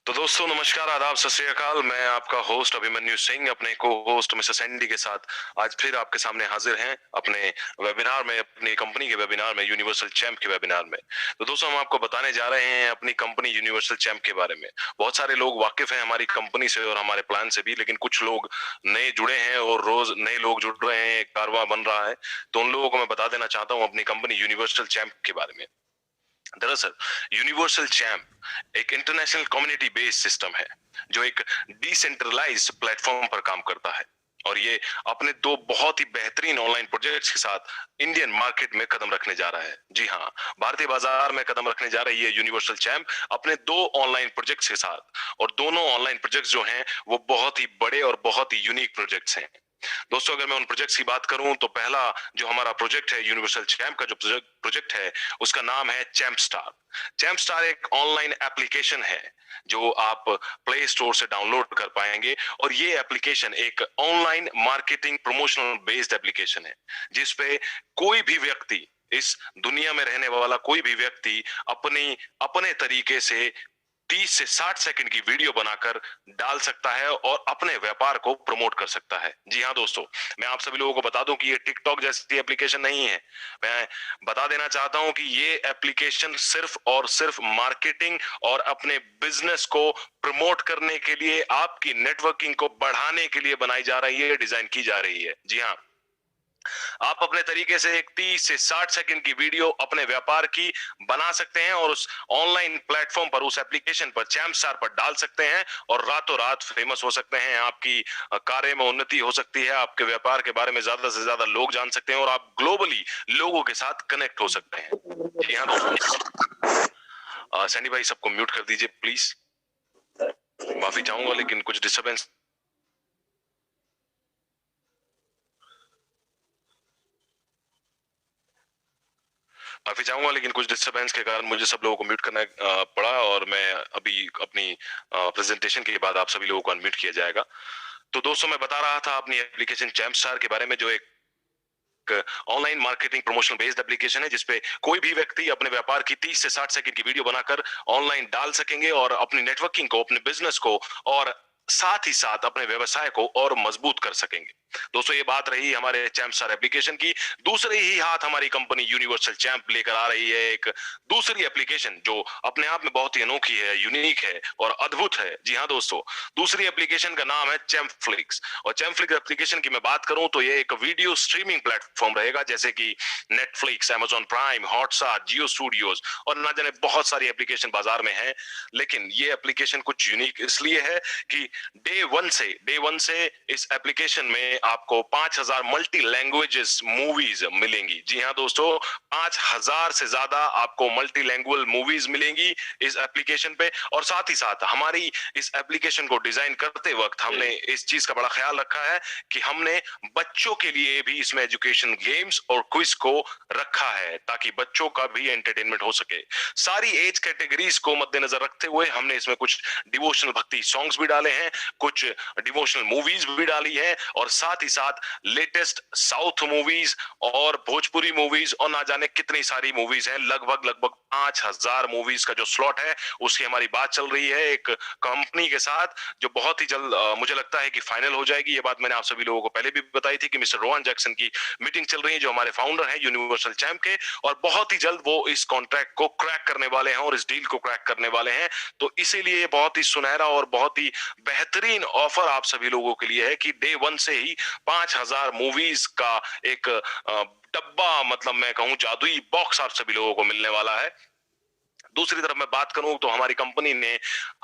तो दोस्तों नमस्कार, आदाब, सत श्री अकाल। मैं आपका होस्ट अभिमन्यु सिंह अपने को होस्ट मिस्टर सैंडी के साथ आज फिर आपके सामने हाजिर हैं अपने वेबिनार में, अपनी कंपनी के वेबिनार में, यूनिवर्सल चैंप के वेबिनार में। तो दोस्तों हम आपको बताने जा रहे हैं अपनी कंपनी यूनिवर्सल चैंप के बारे में। बहुत सारे लोग वाकिफ हैं हमारी कंपनी से और हमारे प्लान से भी, लेकिन कुछ लोग नए जुड़े हैं और रोज नए लोग जुड़ रहे हैं, एक कारवां बन रहा है। तो उन लोगों को मैं बता देना चाहता हूँ अपनी कंपनी यूनिवर्सल चैंप के बारे में। दरअसल यूनिवर्सल चैंप एक इंटरनेशनल कम्युनिटी बेस्ड सिस्टम है जो एक डिसेंट्रलाइज्ड प्लेटफॉर्म पर काम करता है, और ये अपने दो बहुत ही बेहतरीन ऑनलाइन प्रोजेक्ट्स के साथ इंडियन मार्केट में कदम रखने जा रहा है। जी हाँ, भारतीय बाजार में कदम रखने जा रही है यूनिवर्सल चैंप अपने दो ऑनलाइन प्रोजेक्ट्स के साथ। और दोनों ऑनलाइन प्रोजेक्ट्स जो हैं वो बहुत ही बड़े और बहुत ही यूनिक प्रोजेक्ट्स हैं। दोस्तों अगर मैं उन प्रोजेक्ट्स की बात करूं तो पहला जो हमारा प्रोजेक्ट है, यूनिवर्सल चैंप का जो प्रोजेक्ट है, उसका नाम है चैंप स्टार। चैंप स्टार एक ऑनलाइन एप्लीकेशन है जो आप प्ले स्टोर से डाउनलोड कर पाएंगे, और ये एप्लीकेशन एक online marketing promotional based application है जिसपे कोई भी व्यक्ति, इस दुनिया में रहने वाला कोई भी व्यक्ति अपनी अपने तरीके से 30 से 60 सेकंड की वीडियो बनाकर डाल सकता है और अपने व्यापार को प्रमोट कर सकता है। जी हाँ दोस्तों, मैं आप सभी लोगों को बता दूं कि ये टिकटॉक जैसी एप्लीकेशन नहीं है। मैं बता देना चाहता हूं कि ये एप्लीकेशन सिर्फ और सिर्फ मार्केटिंग और अपने बिजनेस को प्रमोट करने के लिए, आपकी नेटवर्किंग को बढ़ाने के लिए बनाई जा रही है, डिजाइन की जा रही है। जी हाँ, आप अपने तरीके से एक 30 से 60 सेकंड की वीडियो अपने व्यापार की बना सकते हैं और उस ऑनलाइन प्लेटफॉर्म पर, उस एप्लीकेशन पर, चैंप स्टार पर डाल सकते हैं और रातों रात फेमस हो सकते हैं। आपकी कार्य में उन्नति हो सकती है, आपके व्यापार के बारे में ज्यादा से ज्यादा लोग जान सकते हैं और आप ग्लोबली लोगों के साथ कनेक्ट हो सकते हैं। जी हाँ दोस्तों, सैनी भाई सबको म्यूट कर दीजिए प्लीज। माफी चाहूंगा लेकिन कुछ डिस्टर्बेंस माफी चाहूंगा लेकिन कुछ डिस्टरबेंस के कारण मुझे सब लोगों को म्यूट करना पड़ा, और मैं अभी अपनी प्रेजेंटेशन के बाद आप सभी लोगों को अनम्यूट किया जाएगा। तो दोस्तों मैं बता रहा था अपनी एप्लीकेशन चैंप स्टार के बारे में, जो एक online marketing promotion based application है जिसपे कोई भी व्यक्ति अपने व्यापार की 30 से 60 सेकंड की वीडियो बनाकर ऑनलाइन डाल सकेंगे और अपनी नेटवर्किंग को, अपने बिजनेस को और साथ ही साथ अपने व्यवसाय को और मजबूत कर सकेंगे। दोस्तों ये बात रही हमारे चैंप स्टार एप्लीकेशन की। दूसरे ही हाथ हमारी कंपनी यूनिवर्सल चैंप लेकर आ रही है एक दूसरी एप्लीकेशन जो अपने आप में बहुत ही अनोखी है, यूनिक है और अद्भुत है। जी हाँ दोस्तों, दूसरी एप्लीकेशन का नाम है चैंप फ्लिक्स। और चैंप फ्लिक्स एप्लीकेशन की मैं बात करूं तो ये एक वीडियो स्ट्रीमिंग प्लेटफॉर्म रहेगा, जैसे कि नेटफ्लिक्स, अमेजॉन प्राइम, हॉटस्टार, जियो स्टूडियोज और ना जाने बहुत सारी एप्लीकेशन बाजार में है। लेकिन ये एप्लीकेशन कुछ यूनिक इसलिए है कि डे वन से इस एप्लीकेशन में आपको 5000 मल्टी लैंग्वेजेस मूवीज मिलेंगी। जी हाँ दोस्तों, 5000 से ज्यादा आपको मल्टी लैंग्वेज मूवीज मिलेंगी इस एप्लीकेशन पे। और साथ ही साथ हमारी इस एप्लीकेशन को डिजाइन करते वक्त हमने इस चीज का बड़ा ख्याल रखा है कि हमने बच्चों के लिए भी इसमें एजुकेशन, गेम्स और क्विज को रखा है ताकि बच्चों का भी एंटरटेनमेंट हो सके। सारी एज कैटेगरीज को मद्देनजर रखते हुए हमने इसमें कुछ डिवोशनल भक्ति सॉन्ग्स भी डाले हैं, कुछ डिवोशनल मूवीज भी डाली है और साथ ही साथ लेटेस्ट साउथ मूवीज और भोजपुरी मूवीज और ना जाने कितनी सारी मूवीज हैं। लगभग 5000 मूवीज का जो स्लॉट है उसकी हमारी बात चल रही है एक कंपनी के साथ, जो बहुत ही जल्द मुझे लगता है कि फाइनल हो जाएगी। ये बात मैंने आप सभी लोगों को पहले भी बताई थी कि मिस्टर रोहन जैक्सन की मीटिंग चल रही है जो हमारे फाउंडर हैं यूनिवर्सल चैंप के, और बहुत ही जल्द वो इस कॉन्ट्रैक्ट को क्रैक करने वाले हैं और इस डील को क्रैक करने वाले हैं। तो इसीलिए बहुत ही सुनहरा और बहुत ही बेहतरीन ऑफर आप सभी लोगों के लिए है कि डे वन से ही 5000 मूवीज का एक डब्बा, मतलब मैं कहूं जादुई बॉक्स आप सभी लोगों को मिलने वाला है। दूसरी तरफ मैं बात करूं तो हमारी कंपनी ने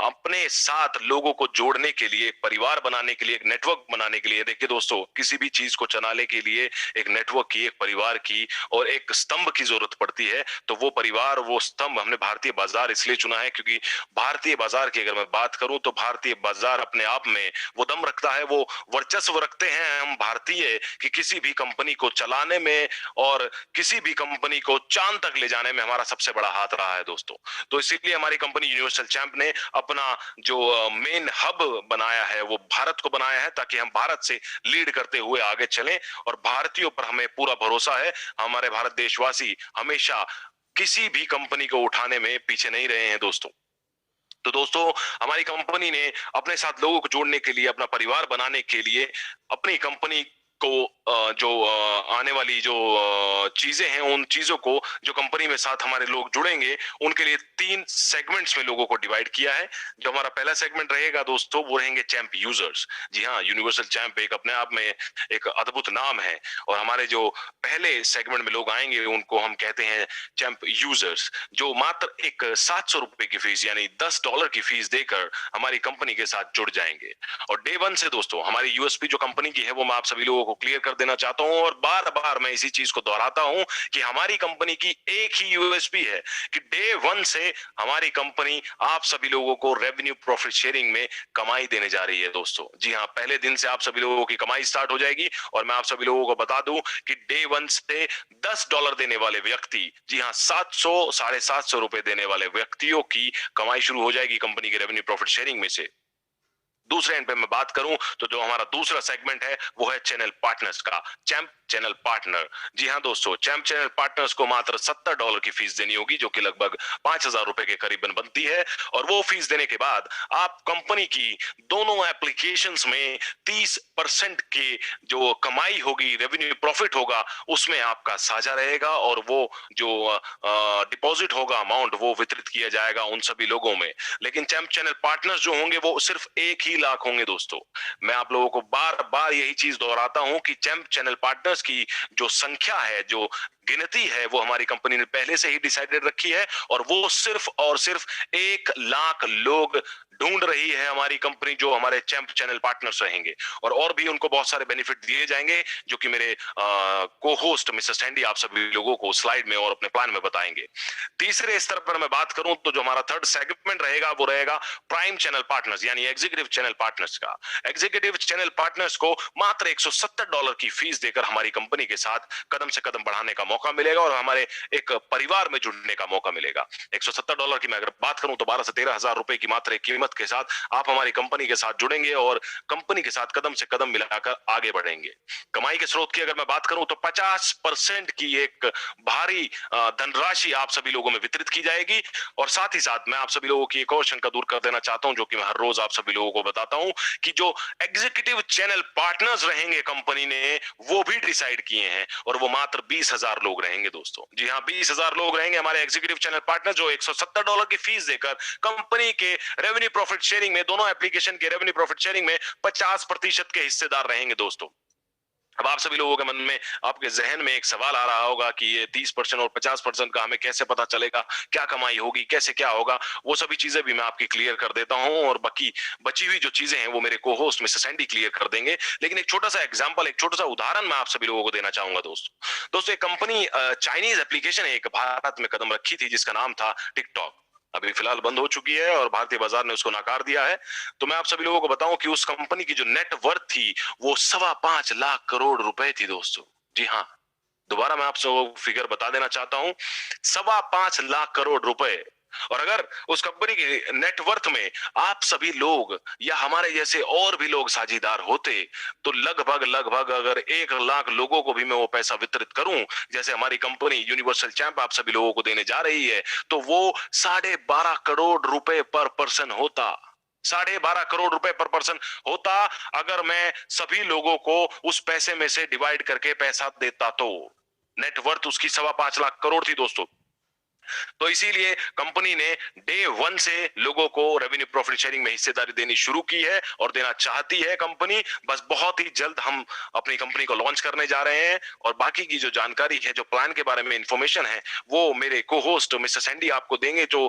अपने साथ लोगों को जोड़ने के लिए, एक परिवार बनाने के लिए, एक नेटवर्क बनाने के लिए, देखिए दोस्तों किसी भी चीज को चलाने के लिए एक नेटवर्क की, एक परिवार की और एक स्तंभ की जरूरत पड़ती है। तो वो परिवार, वो स्तंभ हमने भारतीय बाजार इसलिए चुना है क्योंकि भारतीय बाजार की अगर मैं बात करूं तो भारतीय बाजार अपने आप में वो दम रखता है, वो वर्चस्व रखते हैं हम भारतीय कि किसी भी कंपनी को चलाने में और किसी भी कंपनी को चांद तक ले जाने में हमारा सबसे बड़ा हाथ रहा है दोस्तों। तो इसीलिए हमारी कंपनी यूनिवर्सल चैंप ने अपना जो मेन हब बनाया है वो भारत को बनाया है ताकि हम भारत से लीड करते हुए आगे चलें, और भारतीयों पर हमें पूरा भरोसा है। हमारे भारत देशवासी हमेशा किसी भी कंपनी को उठाने में पीछे नहीं रहे हैं दोस्तों। तो दोस्तों, हमारी कंपनी ने अपने साथ लोगों को जोड़ने के लिए, अपना परिवार बनाने के लिए, अपनी कंपनी को जो आने वाली जो चीजें हैं, उन चीजों को जो कंपनी में साथ हमारे लोग जुड़ेंगे, उनके लिए 3 सेगमेंट्स में लोगों को डिवाइड किया है। जो हमारा पहला सेगमेंट रहेगा दोस्तों, वो रहेंगे चैंप यूजर्स। जी हाँ, यूनिवर्सल चैंप एक अपने आप में एक अद्भुत नाम है, और हमारे जो पहले सेगमेंट में लोग आएंगे उनको हम कहते हैं चैंप यूजर्स, जो मात्र एक 700 रुपए की फीस यानी $10 की फीस देकर हमारी कंपनी के साथ जुड़ जाएंगे। और डे वन से दोस्तों, हमारी यूएसपी जो कंपनी की है वो मैं आप सभी लोगों को क्लियर कर देना चाहता हूं, और बार बार मैं इसी चीज को दोहराता हूं कि हमारी कंपनी की एक ही यूएसपी है कि डे वन से हमारी कंपनी आप सभी लोगों को रेवेन्यू प्रॉफिट शेयरिंग में कमाई देने जा रही है दोस्तों। जी हाँ, पहले दिन से आप सभी लोगों की कमाई स्टार्ट हो जाएगी, और मैं आप सभी लोगों को बता दूं कि डे वन से $10 देने वाले व्यक्ति, जी हाँ, 700 750 रुपए देने वाले व्यक्तियों की कमाई शुरू हो जाएगी कंपनी के रेवेन्यू प्रॉफिट शेयरिंग में से। दूसरे एंड पे मैं बात करूं तो जो हमारा दूसरा सेगमेंट है वो है चैनल पार्टनर्स का, चैंप चैनल पार्टनर। जी हाँ दोस्तों, चैंप चैनल पार्टनर्स को मात्र $70 की फीस देनी होगी, जो कि लगभग 5,000 रुपए के करीबन बनती है। और वो फीस देने के बाद आप कंपनी की दोनों एप्लीकेशंस में 30% की जो कमाई होगी, रेवेन्यू प्रॉफिट होगा, उसमें आपका साझा रहेगा, और वो जो डिपॉजिट होगा अमाउंट, वो वितरित किया जाएगा उन सभी लोगों में। लेकिन चैंप चैनल पार्टनर्स जो होंगे वो सिर्फ 1 ही लाख होंगे दोस्तों। मैं आप लोगों को बार बार यही चीज दोहराता हूं कि चैंप चैनल पार्टनर्स की जो संख्या है, जो गिनती है, वो हमारी कंपनी ने पहले से ही डिसाइडेड रखी है, और वो सिर्फ और सिर्फ 1 लाख लोग ढूंढ रही है हमारी कंपनी, जो हमारे चैंप चैनल पार्टनर्स रहेंगे। और भी उनको बहुत सारे बेनिफिट दिए जाएंगे, जो कि मेरे को होस्ट मिस्टर सैंडी आप सभी लोगों को स्लाइड में और अपने प्लान में बताएंगे। तीसरे स्तर पर मैं बात करूं तो जो हमारा थर्ड सेगमेंट रहेगा वो रहेगा प्राइम चैनल पार्टनर्स यानी एग्जीक्यूटिव चैनल पार्टनर्स का। एग्जीक्यूटिव चैनल पार्टनर्स को मात्र $170 की फीस देकर हमारी कंपनी के साथ कदम से कदम बढ़ाने का मौका मिलेगा, और हमारे एक परिवार में जुड़ने का मौका मिलेगा। $170 की मैं अगर बात करूं तो 12 से 13 हजार रुपए की मात्र एक कीमत के साथ आप हमारी कंपनी के साथ जुड़ेंगे, और कंपनी के साथ कदम से कदम मिलाकर आगे बढ़ेंगे। कमाई के स्रोत की अगर मैं बात करूं तो 50% की एक भारी धनराशि आप सभी लोगों में वितरित की जाएगी। और साथ ही साथ मैं आप सभी लोगों की एक और शंका दूर कर देना चाहता हूं, जो कि मैं हर रोज आप सभी लोगों को बताता हूं, कि जो एग्जीक्यूटिव चैनल पार्टनर्स रहेंगे कंपनी ने वो भी डिसाइड किए हैं, और वो मात्र 20,000 लोग रहेंगे दोस्तों। जी हाँ, 20,000 लोग रहेंगे हमारे एग्जीक्यूटिव चैनल पार्टनर, जो $170 की फीस देकर कंपनी के रेवेन्यू प्रॉफिट शेयरिंग में, दोनों एप्लीकेशन के रेवेन्यू प्रॉफिट शेयरिंग में 50% के हिस्सेदार रहेंगे दोस्तों। अब आप सभी लोगों के मन में, आपके जहन में एक सवाल आ रहा होगा कि ये 30% और 50% का हमें कैसे पता चलेगा, क्या कमाई होगी, कैसे क्या होगा। वो सभी चीजें भी मैं आपकी क्लियर कर देता हूं, और बाकी बची हुई जो चीजें हैं वो मेरे को होस्ट मिस्टर सैंडी क्लियर कर देंगे। लेकिन एक छोटा सा एग्जांपल, एक छोटा सा उदाहरण मैं आप सभी लोगों को देना चाहूंगा दोस्तों। एक कंपनी चाइनीज एप्लीकेशन एक भारत में कदम रखी थी, जिसका नाम था टिकटॉक। अभी फिलहाल बंद हो चुकी है और भारतीय बाजार ने उसको नकार दिया है। तो मैं आप सभी लोगों को बताऊं कि उस कंपनी की जो नेटवर्थ थी वो 5.25 लाख करोड़ रुपए थी दोस्तों। जी हाँ, दोबारा मैं आपसे वो फिगर बता देना चाहता हूं, 5.25 लाख करोड़ रुपए। और अगर उस कंपनी की नेटवर्थ में आप सभी लोग या हमारे जैसे और भी लोग साझीदार होते, तो लगभग लगभग अगर 1 लाख लोगों को भी मैं वो पैसा वितरित करूं, जैसे हमारी कंपनी यूनिवर्सल चैंप आप सभी लोगों को देने जा रही है, तो वो 12.5 करोड़ रुपए पर पर्सन होता। 12.5 करोड़ रुपए पर पर्सन होता, अगर मैं सभी लोगों को उस पैसे में से डिवाइड करके पैसा देता तो। नेटवर्थ उसकी 5.25 लाख करोड़ थी दोस्तों। तो इसीलिए कंपनी ने डे वन से लोगों को रेवेन्यू प्रॉफिट शेयरिंग में हिस्सेदारी देनी शुरू की है, और देना चाहती है कंपनी। बस बहुत ही जल्द हम अपनी कंपनी को लॉन्च करने जा रहे हैं, और बाकी की जो जानकारी है, जो प्लान के बारे में इंफॉर्मेशन है, वो मेरे को होस्ट मिस्टर सैंडी आपको देंगे, जो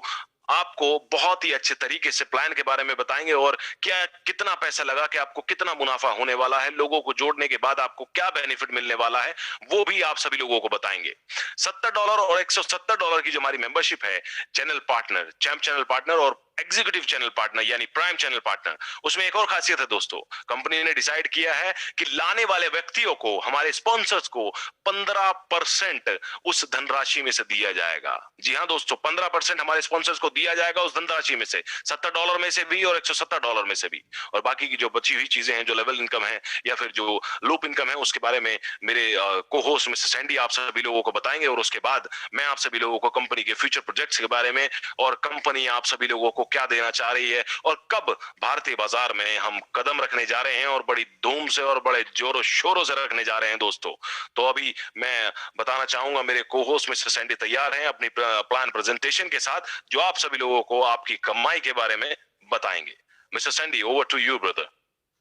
आपको बहुत ही अच्छे तरीके से प्लान के बारे में बताएंगे, और क्या कितना पैसा लगा के आपको कितना मुनाफा होने वाला है, लोगों को जोड़ने के बाद आपको क्या बेनिफिट मिलने वाला है, वो भी आप सभी लोगों को बताएंगे। $70 और $170 की जो हमारी मेंबरशिप है channel partner, champ channel partner और एग्जीक्यूटिव चैनल पार्टनर यानी प्राइम चैनल पार्टनर, उसमें एक और खासियत है दोस्तों। कंपनी ने डिसाइड किया है कि लाने वाले व्यक्तियों को, हमारे स्पॉन्सर्स को 15% उस धनराशि में से दिया जाएगा। जी हाँ दोस्तों, 15% हमारे स्पॉन्सर्स को दिया जाएगा उस धनराशि में से, $70 में से भी और $170 में से भी। और बाकी की जो बची हुई चीजें हैं, जो लेवल इनकम है या फिर जो लूप इनकम है, उसके बारे में मेरे को होस्ट मिस्टर सैंडी आप सभी लोगों को बताएंगे। और उसके बाद मैं आप सभी लोगों को कंपनी के फ्यूचर प्रोजेक्ट्स के बारे में और कंपनी आप सभी लोगों को को क्या देना चाह रही है और कब भारतीय बाजार में हम कदम रखने जा रहे हैं और बड़ी धूम से और बड़े जोरों शोरों से रखने जा रहे हैं दोस्तों। तो अभी मैं बताना चाहूंगा मेरे को होस्ट मिस्टर सैंडी तैयार हैं अपनी प्लान प्रेजेंटेशन के साथ, जो आप सभी लोगों को आपकी कमाई के बारे में बताएंगे। Mister Sandy, over to you brother.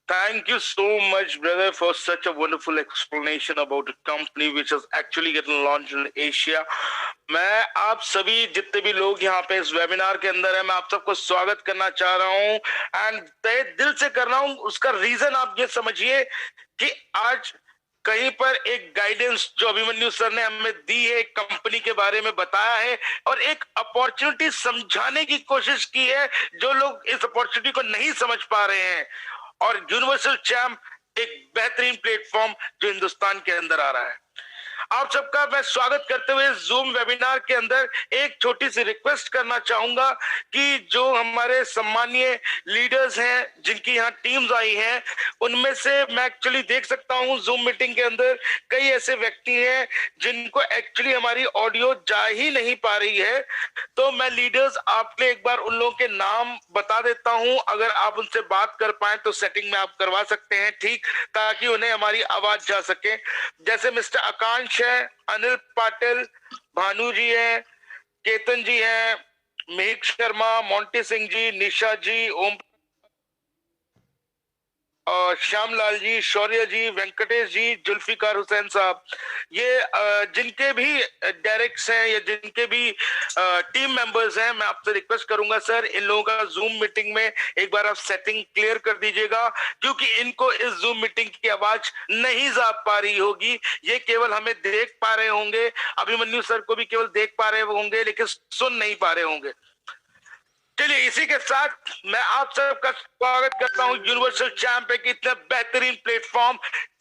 Thank you so much, brother, for such a wonderful explanation about a company which is actually getting launched in Asia. मैं आप सभी जितने भी लोग यहाँ पे इस वेबिनार के अंदर है, मैं आप सबको स्वागत करना चाह रहा हूँ एंड तहे दिल से कर रहा हूँ। उसका रीजन आप ये समझिए कि आज कहीं पर एक गाइडेंस जो अभिमन्यु सर ने हमें दी है, एक कंपनी के बारे में बताया है और एक अपॉर्चुनिटी समझाने की कोशिश की है जो लोग इस अपॉर्चुनिटी को नहीं समझ पा रहे हैं। और यूनिवर्सल चैम्प एक बेहतरीन प्लेटफॉर्म जो हिंदुस्तान के अंदर आ रहा है। आप सबका मैं स्वागत करते हुए जूम वेबिनार के अंदर एक छोटी सी रिक्वेस्ट करना चाहूंगा कि जो हमारे सम्मानीय लीडर्स हैं जिनकी यहाँ टीम्स आई हैं, उनमें से मैं एक्चुअली देख सकता हूँ जूम मीटिंग के अंदर कई ऐसे व्यक्ति हैं जिनको एक्चुअली हमारी ऑडियो जा ही नहीं पा रही है। तो मैं लीडर्स आपके एक बार उन लोगों के नाम बता देता हूं, अगर आप उनसे बात कर पाए तो सेटिंग में आप करवा सकते हैं, ठीक, ताकि उन्हें हमारी आवाज जा सके। जैसे मिस्टर आकांक्ष है, अनिल पाटिल, भानु जी है, केतन जी है, मेघ शर्मा, मोंटी सिंह जी, निशा जी, ओम, श्यामलाल जी, शौर्य जी, वेंकटेश जी, जुल्फिकार हुसैन साहब, ये जिनके भी डायरेक्ट्स हैं या जिनके भी टीम मेंबर्स हैं, मैं आपसे रिक्वेस्ट करूंगा सर इन लोगों का जूम मीटिंग में एक बार आप सेटिंग क्लियर कर दीजिएगा, क्योंकि इनको इस जूम मीटिंग की आवाज नहीं जा पा रही होगी। ये केवल हमें देख पा रहे होंगे, अभिमन्यु सर को भी केवल देख पा रहे होंगे लेकिन सुन नहीं पा रहे होंगे। चलिए इसी के साथ मैं आप सबका स्वागत करता हूं। यूनिवर्सल चैंप एक इतना बेहतरीन प्लेटफॉर्म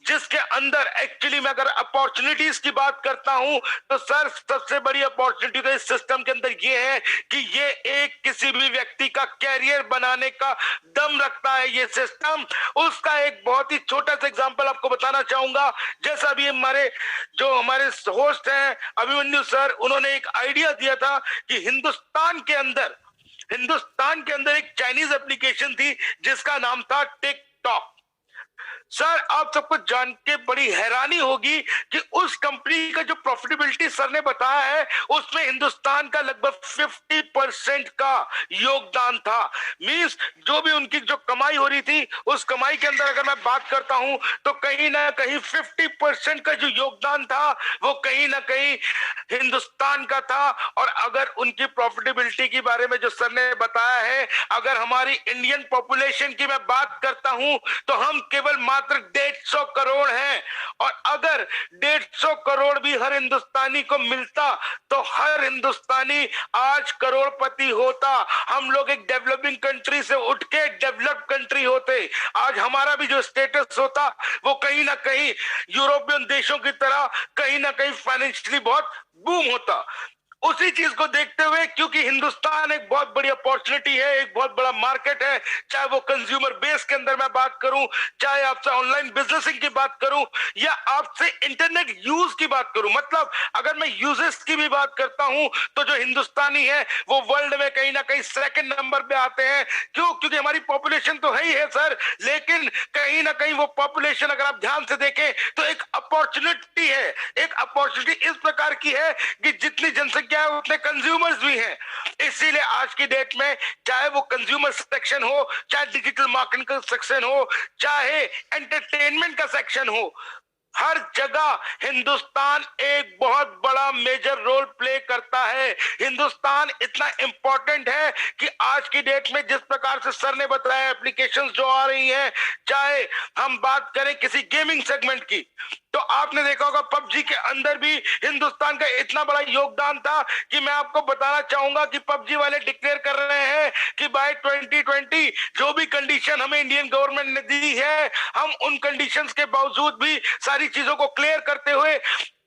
जिसके अंदर एक्चुअली मैं अगर अपॉर्चुनिटीज की बात करता हूं तो सर सबसे बड़ी अपॉर्चुनिटी तो इस सिस्टम के अंदर ये है कि ये एक किसी भी व्यक्ति का कैरियर बनाने का दम रखता है। ये सिस्टम उसका एक बहुत ही छोटा सा एग्जांपल आपको बताना चाहूंगा। जैसा अभी हमारे होस्ट हैं अभिमन्यु सर, उन्होंने एक आइडिया दिया था कि हिंदुस्तान के अंदर एक चाइनीज एप्लीकेशन थी जिसका नाम था टिकटॉक। सर आप सबको जान के बड़ी हैरानी होगी कि उस कंपनी का जो प्रॉफिटेबिलिटी सर ने बताया है उसमें हिंदुस्तान का लगभग 50% का योगदान था। मींस जो भी उनकी जो कमाई हो रही थी उस कमाई के अंदर अगर मैं बात करता हूं तो कहीं ना कहीं 50% का जो योगदान था वो कहीं ना कहीं हिंदुस्तान का था। और अगर उनकी प्रॉफिटेबिलिटी के बारे में जो सर ने बताया है, अगर हमारी इंडियन पॉपुलेशन की मैं बात करता हूं तो हम केवल मात्र 150 करोड़ हैं, और अगर 150 करोड़ भी हर हिंदुस्तानी को मिलता तो हर हिंदुस्तानी आज करोड़पति होता। हम लोग एक डेवलपिंग कंट्री से उठ के डेवलप्ड कंट्री होते। आज हमारा भी जो स्टेटस होता वो कहीं ना कहीं यूरोपियन देशों की तरह कहीं ना कहीं फाइनेंशियली बहुत बूम होता। उसी चीज को देखते हुए, क्योंकि हिंदुस्तान एक बहुत बड़ी अपॉर्चुनिटी है, एक बहुत बड़ा मार्केट है, चाहे वो कंज्यूमर बेस के अंदर मैं बात करूं, चाहे आपसे ऑनलाइन बिजनेसिंग की बात करूं या आपसे इंटरनेट यूज की बात करूं, मतलब अगर मैं यूजेस की भी बात करता हूं तो जो हिंदुस्तानी है वो वर्ल्ड में कहीं ना कहीं सेकंड नंबर पे आते हैं। क्यों? क्योंकि हमारी पॉपुलेशन तो है ही है सर, लेकिन कहीं ना कहीं वो पॉपुलेशन अगर आप ध्यान से देखें तो एक अपॉर्चुनिटी है। एक अपॉर्चुनिटी इस प्रकार की है कि जितनी जनसंख्या क्या है उतने कंज्यूमर्स भी हैं। इसीलिए आज की डेट में चाहे वो कंज्यूमर सेक्शन हो, चाहे डिजिटल मार्केटिंग का सेक्शन हो, चाहे एंटरटेनमेंट का सेक्शन हो, हर जगह हिंदुस्तान एक बहुत बड़ा मेजर रोल प्ले करता है। हिंदुस्तान इतना इंपॉर्टेंट है कि आज की डेट में जिस प्रकार से सर ने बताया एप्लीकेशंस जो आ रही हैं, चाहे हम बात करें किसी गेमिंग सेगमेंट की, तो आपने देखा होगा पबजी के अंदर भी हिंदुस्तान का इतना बड़ा योगदान था कि मैं आपको बताना चाहूंगा कि पबजी वाले डिक्लेयर कर रहे हैं कि बाय 2020 जो भी कंडीशन हमें इंडियन गवर्नमेंट ने दी है, हम उन कंडीशंस के बावजूद भी सारी चीजों को क्लियर करते हुए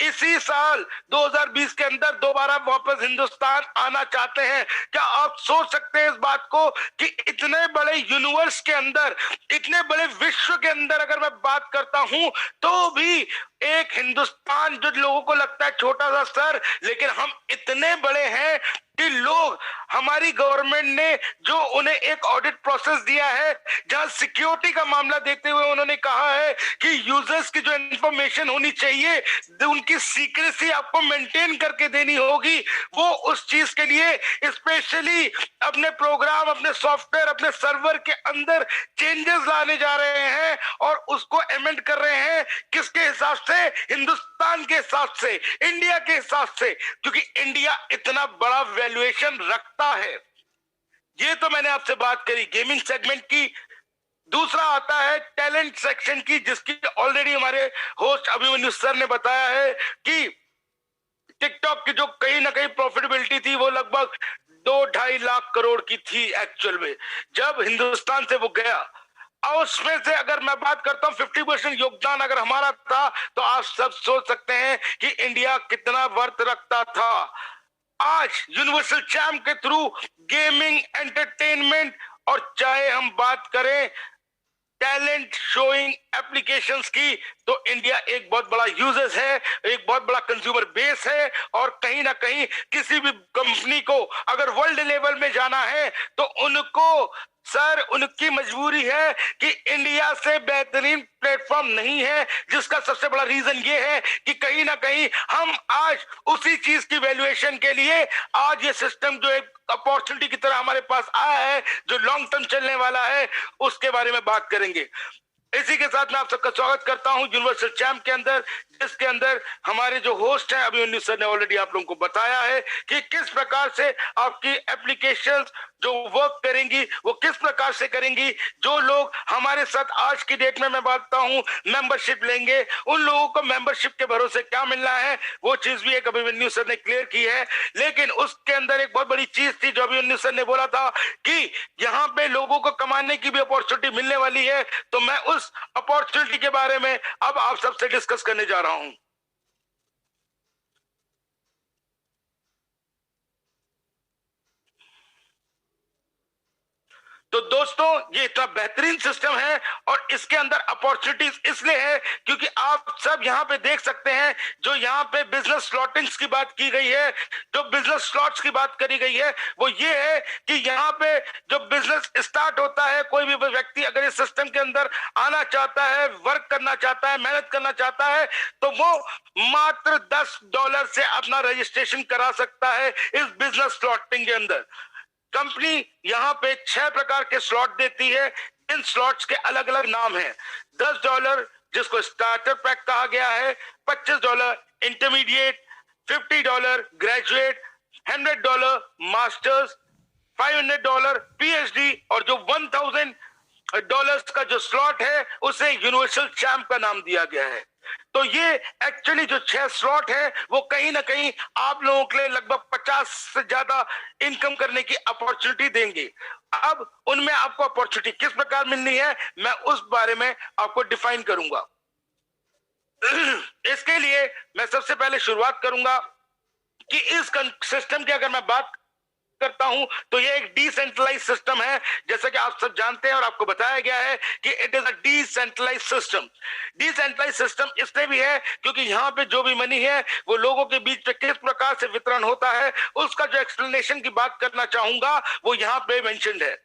इसी साल 2020 के अंदर दोबारा वापस हिंदुस्तान आना चाहते हैं। क्या आप सोच सकते हैं इस बात को कि इतने बड़े यूनिवर्स के अंदर, इतने बड़े विश्व के अंदर अगर मैं बात करता हूं तो भी एक हिंदुस्तान, जो लोगों को लगता है छोटा सा सर, लेकिन हम इतने बड़े हैं कि लोग, हमारी गवर्नमेंट ने जो उन्हें एक ऑडिट प्रोसेस दिया है, जहां सिक्योरिटी का मामला देखते हुए उन्होंने कहा है कि यूजर्स की जो इंफॉर्मेशन होनी चाहिए, उनकी सीक्रेसी आपको मेंटेन करके देनी होगी, वो उस चीज के लिए स्पेशली अपने प्रोग्राम, अपने सॉफ्टवेयर, अपने सर्वर के अंदर चेंजेस लाने जा रहे हैं और उसको अमेंड कर रहे हैं। किसके हिसाब से? हिंदुस्तान के हिसाब से, इंडिया के हिसाब से, क्योंकि इंडिया इतना बड़ा वैल्यूएशन रखता है। ये तो मैंने आपसे बात करी गेमिंग सेगमेंट की। दूसरा आता है टैलेंट सेक्शन की, जिसकी ऑलरेडी हमारे होस्ट अभिमन्यु सर ने बताया है कि टिकटॉक की जो कहीं ना कहीं प्रॉफिटेबिलिटी थी वो लगभग 2-2.5 लाख करोड़ की थी एक्चुअल में, जब हिंदुस्तान से वो गया। और उसमें से अगर मैं बात करता हूं 50% योगदान अगर हमारा था, तो आप सब सोच सकते हैं कि इंडिया कितना वर्थ रखता था। आज यूनिवर्सल चैम्प के थ्रू गेमिंग, एंटरटेनमेंट, और चाहे हम बात करें टैलेंट शोइंग एप्लीकेशंस की, तो इंडिया एक बहुत बड़ा यूजर्स है, एक बहुत बड़ा कंज्यूमर बेस है। और कहीं ना कहीं किसी भी कंपनी को अगर वर्ल्ड लेवल में जाना है तो उनको, सर, उनकी मजबूरी है कि इंडिया से बेहतरीन प्लेटफॉर्म नहीं है, जिसका सबसे बड़ा रीजन ये है कि कहीं ना कहीं हम आज उसी चीज की वैल्यूएशन के लिए, आज ये सिस्टम जो एक अपॉर्चुनिटी की तरह हमारे पास आया है, जो लॉन्ग टर्म चलने वाला है, उसके बारे में बात करेंगे। इसी के साथ मैं आप सबका स्वागत करता हूं यूनिवर्सल चैम्प के अंदर, जिसके अंदर हमारे जो होस्ट हैं अभिमन्यु सर ने ऑलरेडी आप लोगों को बताया है कि किस प्रकार से आपकी एप्लीकेशंस जो वर्क करेंगी वो किस प्रकार से करेंगी। जो लोग हमारे साथ आज की डेट में मैं बताता हूं मेंबरशिप लेंगे, उन लोगों को मेंबरशिप के भरोसे क्या मिलना है, वो चीज भी एक अभिमन्यु सर ने क्लियर की है। लेकिन उसके अंदर एक बहुत बड़ी चीज थी जो अभिमन्यु सर ने बोला था कि यहाँ पे लोगों को कमाने की भी अपॉर्चुनिटी मिलने वाली है। तो मैं उस अपॉर्चुनिटी के बारे में अब आप सबसे डिस्कस करने जा रहा हूं। तो दोस्तों, ये इतना बेहतरीन सिस्टम है और इसके अंदर अपॉर्चुनिटीज इसलिए है क्योंकि आप सब यहां पे देख सकते हैं, जो यहां पे बिजनेस स्लॉटिंग्स की बात की गई है, जो बिजनेस स्लॉट्स की बात करी गई है, वो ये है कि यहां पे जो बिजनेस स्टार्ट होता है, कोई भी व्यक्ति अगर इस सिस्टम के अंदर आना चाहता है, वर्क करना चाहता है, मेहनत करना चाहता है, तो वो मात्र $10 से अपना रजिस्ट्रेशन करा सकता है इस बिजनेस स्लॉटिंग के अंदर। कंपनी यहां पे 6 प्रकार के स्लॉट देती है। इन स्लॉट्स के अलग अलग नाम हैं। $10 जिसको स्टार्टर पैक कहा गया है, $25 इंटरमीडिएट, $50 ग्रेजुएट, $100 मास्टर्स, $500 पीएचडी, और जो $1000 का जो स्लॉट है उसे यूनिवर्सल चैम्प का नाम दिया गया है। तो ये एक्चुअली जो 6 स्लॉट है वो कहीं ना कहीं आप लोगों के लिए लगभग 50 से ज्यादा इनकम करने की अपॉर्चुनिटी देंगे। अब उनमें आपको अपॉर्चुनिटी किस प्रकार मिलनी है, मैं उस बारे में आपको डिफाइन करूंगा। इसके लिए मैं सबसे पहले शुरुआत करूंगा कि इस सिस्टम की अगर मैं बात करता हूं तो ये एक डिसेंट्रलाइज सिस्टम है, जैसा कि आप सब जानते हैं और आपको बताया गया है कि it is a decentralize system. Decentralize system इसलिए भी है क्योंकि यहां पे जो भी मनी है वो लोगों के बीच में किस प्रकार से वितरण होता है, उसका जो एक्सप्लेनेशन की बात करना चाहूंगा वो यहां पे मेंशन्ड है।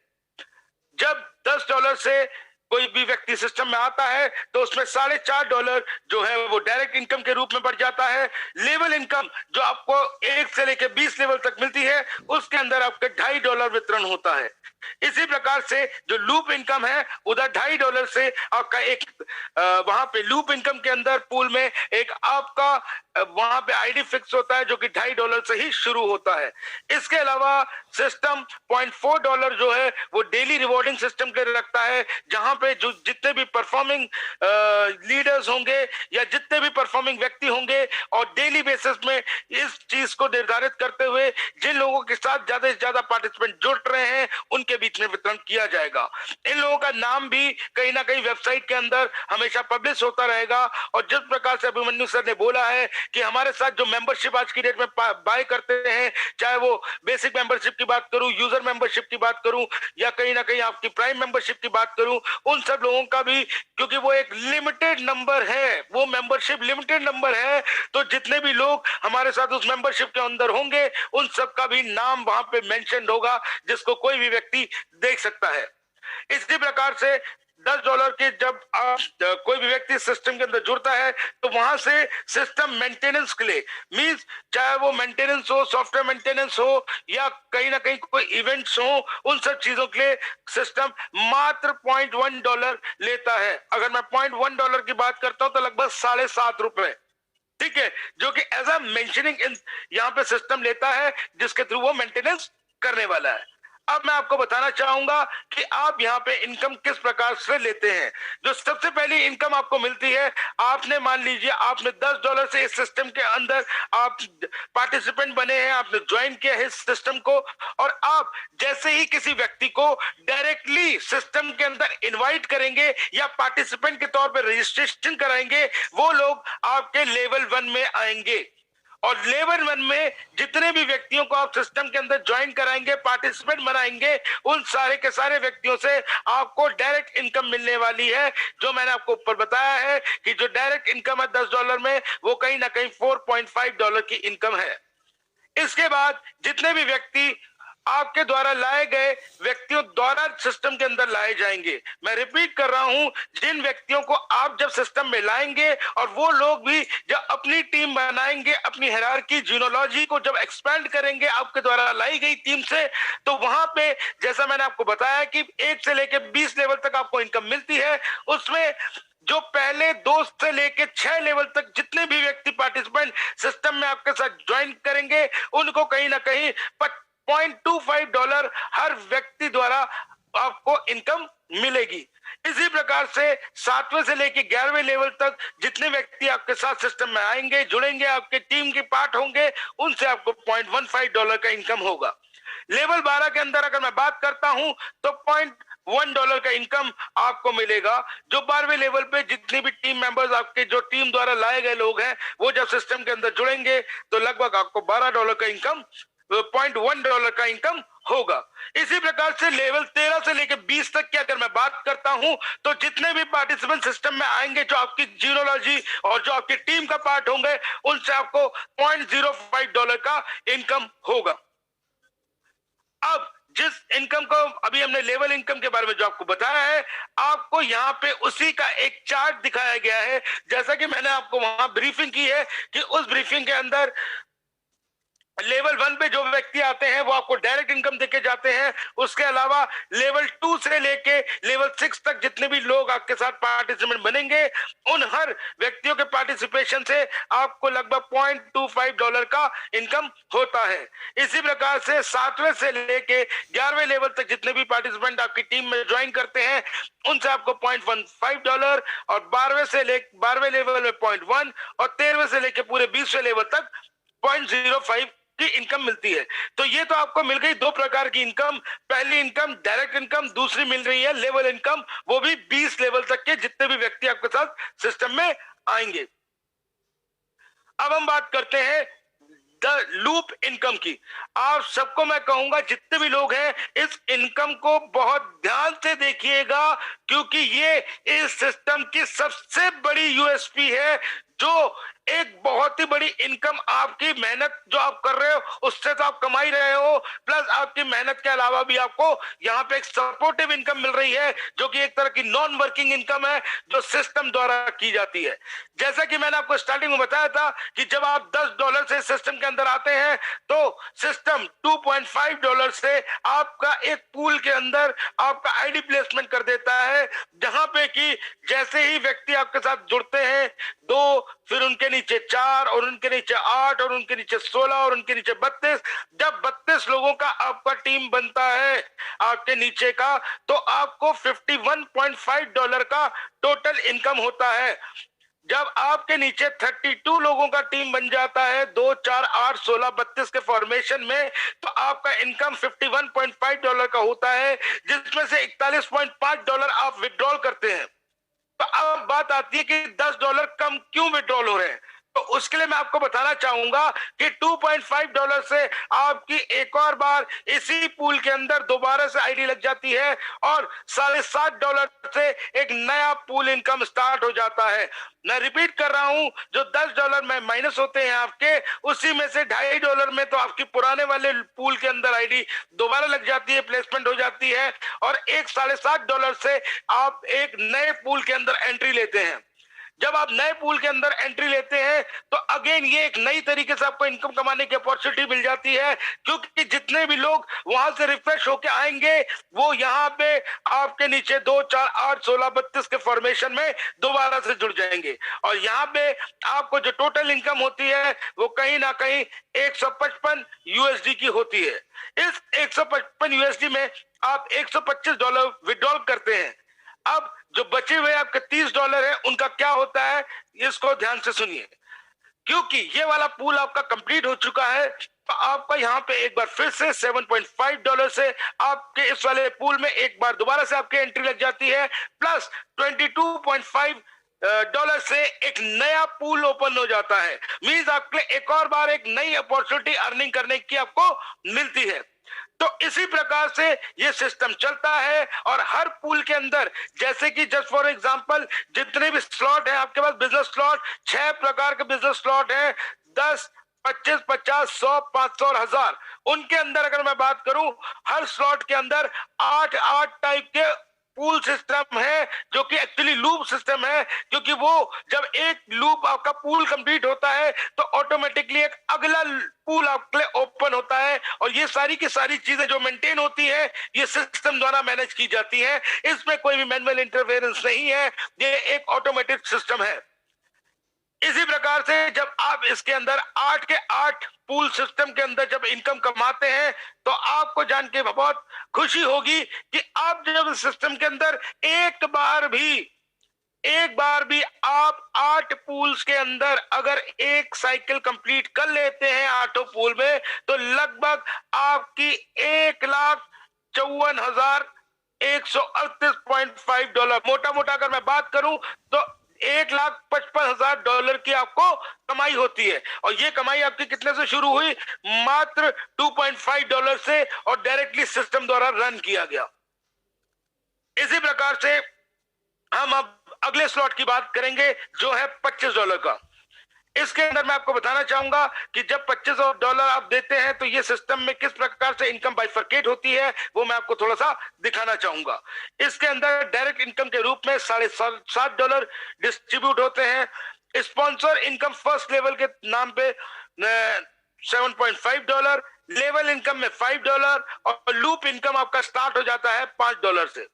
जब $10 से कोई भी व्यक्ति सिस्टम में आता है तो उसमें $4.5 जो है वो डायरेक्ट इनकम के रूप में बढ़ जाता है। लेवल इनकम जो आपको 1 से लेकर 20 लेवल तक मिलती है, उसके अंदर आपके $2.5 वितरण होता है। इसी प्रकार से जो लूप इनकम है, उधर $2.5 से आपका एक वहां पे लूप इनकम के अंदर पूल में एक आपका वहां पे आईडी फिक्स होता है जो कि $2.5 से ही शुरू होता है। इसके अलावा सिस्टम $0.4 जो है वो डेली रिवॉर्डिंग सिस्टम के लिए रखता है, जहां पे जो जितने भी परफॉर्मिंग लीडर्स होंगे या जितने भी परफॉर्मिंग व्यक्ति होंगे और डेली बेसिस में इस चीज को निर्धारित करते हुए जिन लोगों के साथ ज्यादा से ज्यादा पार्टिसिपेंट जुड़ रहे हैं उनके बीच में वितरण किया जाएगा। इन लोगों का नाम भी कहीं ना कहीं वेबसाइट के अंदर हमेशा पब्लिश होता रहेगा। और जिस प्रकार से अभिमन्यु सर ने बोला है कि हमारे साथ जो मेंबरशिप आज की डेट में बाय करते हैं, चाहे वो बेसिक मेंबरशिप की बात करूं, यूजर मेंबरशिप की बात करूं या कहीं ना कहीं आपकी प्राइम मेंबरशिप की बात करूं, उन सब लोगों का भी, क्योंकि वो एक लिमिटेड नंबर है, वो मेंबरशिप लिमिटेड नंबर है, तो जितने भी लोग हमारे साथ उस मेंबरशिप के अंदर होंगे उन सब का भी नाम वहां पे मेंशन होगा, जिसको कोई भी व्यक्ति देख सकता है। इसी प्रकार से $10 के जब कोई भी व्यक्ति सिस्टम के अंदर जुड़ता है तो वहां से सिस्टम मेंटेनेंस के लिए, मींस चाहे वो मेंटेनेंस हो, सॉफ्टवेयर मेंटेनेंस हो या कहीं ना कहीं कोई इवेंट्स हो, उन सब चीजों के लिए सिस्टम मात्र $0.1 लेता है। अगर मैं $0.1 की बात करता हूं तो लगभग ₹7.5, ठीक है, जो कि एज अ मेंशनिंग यहाँ पे सिस्टम लेता है, जिसके थ्रू वो मेंटेनेंस करने वाला है। अब मैं आपको बताना चाहूंगा कि आप यहाँ पे इनकम किस प्रकार से लेते हैं। जो सबसे पहली इनकम आपको मिलती है, आपने मान लीजिए आपने $10 से इस सिस्टम के अंदर आप पार्टिसिपेंट बने हैं, आपने ज्वाइन किया है इस सिस्टम को, और आप जैसे ही किसी व्यक्ति को डायरेक्टली सिस्टम के अंदर इनवाइट करेंगे या पार्टिसिपेंट के तौर पर रजिस्ट्रेशन कराएंगे, वो लोग आपके लेवल 1 में आएंगे। और लेवल 1 में जितने भी व्यक्तियों को आप सिस्टम के अंदर ज्वाइन कराएंगे, पार्टिसिपेंट बनाएंगे, उन सारे के सारे व्यक्तियों से आपको डायरेक्ट इनकम मिलने वाली है। जो मैंने आपको ऊपर बताया है कि जो डायरेक्ट इनकम है $10 में, वो कहीं ना कहीं $4.5 की इनकम है। इसके बाद जितने भी व्यक्ति आपके द्वारा लाए गए व्यक्तियों द्वारा सिस्टम के अंदर लाए जाएंगे, मैं रिपीट कर रहा हूं, जिन व्यक्तियों को आप जब सिस्टम में लाएंगे और वो लोग भी जब अपनी टीम बनाएंगे, अपनी हायरार्की जीनोलॉजी को जब एक्सपेंड करेंगे आपके द्वारा लाई गई टीम से, तो वहां पे जैसा मैंने आपको बताया कि 1 से लेकर 20 लेवल तक आपको इनकम मिलती है। उसमें जो पहले 2 से लेकर 6 लेवल तक जितने भी व्यक्ति पार्टिसिपेंट सिस्टम में आपके साथ ज्वाइन करेंगे, उनको कहीं ना कहीं $0.25 हर व्यक्ति द्वारा आपको इनकम मिलेगी। इसी प्रकार से 7वें से लेकर 11वें लेवल तक जितने व्यक्ति आपके साथ सिस्टम में आएंगे, जुड़ेंगे, आपके टीम के पार्ट होंगे, उनसे आपको $0.15 का इनकम होगा। लेवल 12 के अंदर अगर मैं बात करता हूं तो $0.1 का इनकम आपको मिलेगा। जो 12वें लेवल पे जितनी भी टीम मेंबर्स आपके जो टीम द्वारा लाए गए लोग हैं, वो जब सिस्टम के अंदर जुड़ेंगे तो लगभग आपको $12 का इनकम, $0.1 का इनकम होगा। इसी प्रकार से लेवल 13 से लेकर 20 तक की अगर मैं बात करता हूं तो जितने भी पार्टिसिपेंट सिस्टम में आएंगे, जो आपकी जीनोलॉजी और जो आपकी टीम का पार्ट होंगे, उनसे आपको $0.05 का इनकम होगा। अब जिस इनकम को अभी हमने लेवल इनकम के बारे में जो आपको बताया है, आपको यहाँ पे उसी का एक चार्ट दिखाया गया है। जैसा कि मैंने आपको वहां ब्रीफिंग की है कि उस ब्रीफिंग के अंदर लेवल 1 पे जो व्यक्ति आते हैं वो आपको डायरेक्ट इनकम देके जाते हैं। उसके अलावा लेवल 2 से लेके लेवल 6 तक जितने भी लोग आपके साथ पार्टिसिपेंट बनेंगे, उन हर व्यक्तियों के पार्टिसिपेशन से आपको लगभग $0.25 का इनकम होता है। इसी प्रकार से 7वें से लेके 11वें लेवल तक जितने भी पार्टिसिपेंट आपकी टीम में ज्वाइन करते हैं, उनसे आपको $0.15 और 12वें लेवल में 0.1 और 13वें से लेके पूरे 20वें लेवल तक 0.05 की इनकम मिलती है। तो ये तो आपको मिल गई 2 प्रकार की इनकम। पहली इनकम डायरेक्ट इनकम, दूसरी मिल रही है लेवल इनकम, वो भी 20 लेवल तक के जितने भी व्यक्ति आपके साथ सिस्टम में आएंगे। अब हम बात करते हैं द लूप इनकम की। आप सबको मैं कहूंगा, जितने भी लोग हैं, इस इनकम को बहुत ध्यान से देखिएगा, क्योंकि ये इस सिस्टम की सबसे बड़ी यूएसपी है। जो एक बहुत ही बड़ी इनकम, आपकी मेहनत जो आप कर रहे हो उससे तो आप कमा ही रहे हो, प्लस आपकी मेहनत के अलावा भी आपको यहाँ पे एक सपोर्टिव इनकम मिल रही है, जो कि एक तरह की नॉन वर्किंग इनकम है, जो सिस्टम द्वारा की जाती है। जैसा कि मैंने आपको स्टार्टिंग में बताया था कि जब आप $10 से सिस्टम के अंदर आते हैं तो सिस्टम $2.5 से आपका एक पूल के अंदर आपका आईडी प्लेसमेंट कर देता है, जहां पे कि जैसे ही व्यक्ति आपके साथ जुड़ते हैं, 2, फिर उनके नीचे 4 और उनके नीचे 8 और उनके नीचे 16 और उनके नीचे 32, जब 32 लोगों का आपका टीम बनता है आपके नीचे का, तो आपको $51.5 का टोटल इनकम होता है। जब आपके नीचे 32 लोगों का टीम बन जाता है 2, 4, 8, 16, 32 के फॉर्मेशन में, तो आपका इनकम $51.5 का होता है, जिसमें से $41.5 आप विड्रॉल करते हैं। तो अब बात आती है कि $10 कम क्यों विड्रॉल हो रहे हैं। तो उसके लिए मैं आपको बताना चाहूंगा कि $2.5 से आपकी एक और बार इसी पूल के अंदर दोबारा से आईडी लग जाती है और $7.5 से एक नया पूल इनकम स्टार्ट हो जाता है। मैं रिपीट कर रहा हूं, जो $10 में माइनस होते हैं आपके, उसी में से $2.5 में तो आपकी पुराने वाले पूल के अंदर आईडी दोबारा लग जाती है, प्लेसमेंट हो जाती है, और एक $7.5 से आप एक नए पूल के अंदर एंट्री लेते हैं। जब आप नए पूल के अंदर एंट्री लेते हैं तो अगेन ये एक नई तरीके से आपको इनकम कमाने की अपॉर्चुनिटी मिल जाती है, क्योंकि जितने भी लोग वहां से रिफ्रेश होके आएंगे वो यहाँ पे आपके नीचे 2, 4, 8, 16, 32 के फॉर्मेशन में दोबारा से जुड़ जाएंगे, और यहाँ पे आपको जो टोटल इनकम होती है वो कहीं ना कहीं $155 की होती है। इस $155 में आप $125 विड्रॉल करते हैं। अब जो बचे हुए आपके $30 है, उनका क्या होता है, इसको ध्यान से सुनिए। क्योंकि ये वाला पूल आपका कंप्लीट हो चुका है, तो आपका यहाँ पे एक बार फिर से $7.5 से आपके इस वाले पूल में एक बार दोबारा से आपकी एंट्री लग जाती है, प्लस $22.5 से एक नया पूल ओपन हो जाता है। मींस आपके एक और बार एक नई अपॉर्चुनिटी अर्निंग करने की आपको मिलती है। तो इसी प्रकार से ये सिस्टम चलता है, और हर पूल के अंदर, जैसे कि जस्ट फॉर एग्जांपल जितने भी स्लॉट हैं आपके पास, बिजनेस स्लॉट 6 प्रकार के बिजनेस स्लॉट हैं, 10, 25, 50, 100, 500 और 1000। उनके अंदर अगर मैं बात करूं, हर स्लॉट के अंदर 8 टाइप के पूल सिस्टम है, जो कि एक्चुअली लूप सिस्टम है, क्योंकि वो जब एक लूप आपका पूल कंप्लीट होता है तो ऑटोमेटिकली एक अगला पूल आपके लिए ओपन होता है, और ये सारी की सारी चीजें जो मेंटेन होती है ये सिस्टम द्वारा मैनेज की जाती है। इसमें कोई भी मैनुअल इंटरफेरेंस नहीं है, ये एक ऑटोमेटिक सिस्टम है। इसी प्रकार से जब आप इसके अंदर 8 के 8 पूल सिस्टम के अंदर जब इनकम कमाते हैं, तो आपको जान के बहुत खुशी होगी कि आप जब इस सिस्टम के अंदर एक बार भी आप 8 पूल्स के अंदर अगर एक साइकिल कंप्लीट कर लेते हैं 8 पूल में, तो लगभग आपकी $1,54,138.5, मोटा मोटा अगर मैं बात करूं तो $1,55,000 की आपको कमाई होती है। और ये कमाई आपकी कितने से शुरू हुई, मात्र $2.5 से, और डायरेक्टली सिस्टम द्वारा रन किया गया। इसी प्रकार से हम अब अगले स्लॉट की बात करेंगे, जो है $25 का। इसके अंदर मैं आपको बताना चाहूंगा कि जब $25 आप देते हैं तो ये सिस्टम में किस प्रकार से इनकम बाइफरकेट होती है, वो मैं आपको थोड़ा सा दिखाना चाहूंगा। इसके अंदर डायरेक्ट इनकम के रूप में $7.5 डिस्ट्रीब्यूट होते हैं। स्पॉन्सर इनकम फर्स्ट लेवल के नाम पे $7.5, लेवल इनकम में $5, और लूप इनकम आपका स्टार्ट हो जाता है $5 से।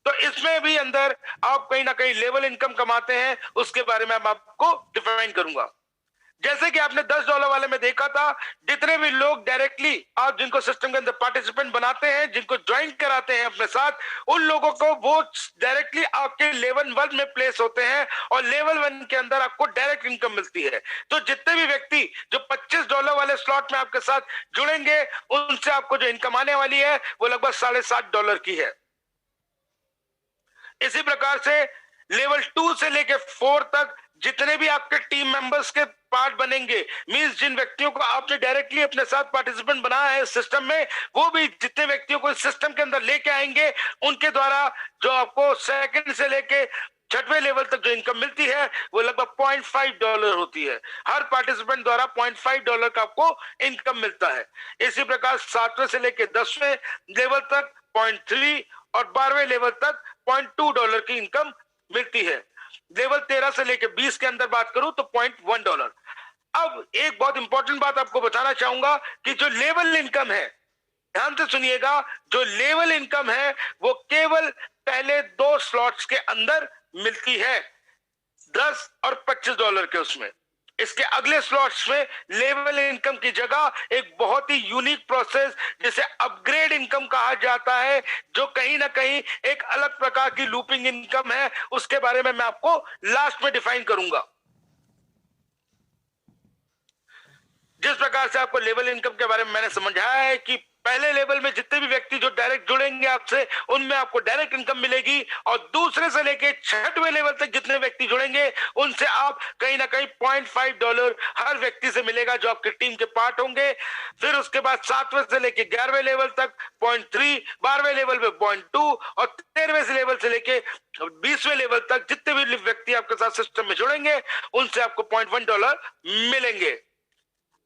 तो इसमें भी अंदर आप कहीं ना कहीं लेवल इनकम कमाते हैं, उसके बारे में मैं आपको डिफाइन करूंगा। जैसे कि आपने $10 वाले में देखा था, जितने भी लोग डायरेक्टली आप जिनको सिस्टम के अंदर पार्टिसिपेंट बनाते हैं, जिनको ज्वाइन कराते हैं अपने साथ, उन लोगों को वो डायरेक्टली आपके लेवल 1 में प्लेस होते हैं, और लेवल 1 के अंदर आपको डायरेक्ट इनकम मिलती है। तो जितने भी व्यक्ति जो $25 वाले स्लॉट में आपके साथ जुड़ेंगे, उनसे आपको जो इनकम आने वाली है वो लगभग $7.5 की है। इसी प्रकार से लेवल 2 से लेके 4 तक जितने भी आपके टीम मेंबर्स के पार्ट बनेंगे, मींस जिन व्यक्तियों को आपने डायरेक्टली अपने साथ पार्टिसिपेंट बनाया है सिस्टम में, वो भी जितने व्यक्तियों को इस सिस्टम के अंदर लेके आएंगे, उनके द्वारा जो आपको सेकंड से लेके 6वें लेवल तक जो इनकम मिलती है वो लगभग $0.5 होती है। हर पार्टिसिपेंट द्वारा $0.5 का आपको इनकम मिलता है। इसी प्रकार 7वें से लेके 10वें लेवल तक 0.3, और 12वें लेवल तक $0.2 की इनकम मिलती है। लेवल 13 से लेके 20 के अंदर बात करूं तो $0.1। अब एक बहुत इंपॉर्टेंट बात आपको बताना चाहूंगा कि जो लेवल इनकम है, ध्यान से सुनिएगा, जो लेवल इनकम है वो केवल पहले 2 स्लॉट्स के अंदर मिलती है, 10 और $25 के। उसमें इसके अगले स्लॉट्स में लेवल इनकम की जगह एक बहुत ही यूनिक प्रोसेस जिसे अपग्रेड इनकम कहा जाता है, जो कहीं ना कहीं एक अलग प्रकार की लूपिंग इनकम है, उसके बारे में मैं आपको लास्ट में डिफाइन करूंगा। जिस प्रकार से आपको लेवल इनकम के बारे में मैंने समझाया है कि पहले लेवल में जितने भी व्यक्ति जो डायरेक्ट जुड़ेंगे आपसे, उनमें आपको डायरेक्ट इनकम मिलेगी, और दूसरे से लेके 6वें लेवल तक जितने व्यक्ति जुड़ेंगे उनसे आप कहीं ना कहीं $0.5 हर व्यक्ति से मिलेगा जो आपकी टीम के पार्ट होंगे। फिर उसके बाद 7वें से लेके 11वें लेवल तक 0.3, 12वें लेवल में 0.2, और 13वें लेवल से लेके 20वें लेवल तक जितने भी व्यक्ति आपके साथ सिस्टम में जुड़ेंगे उनसे आपको $0.1 मिलेंगे।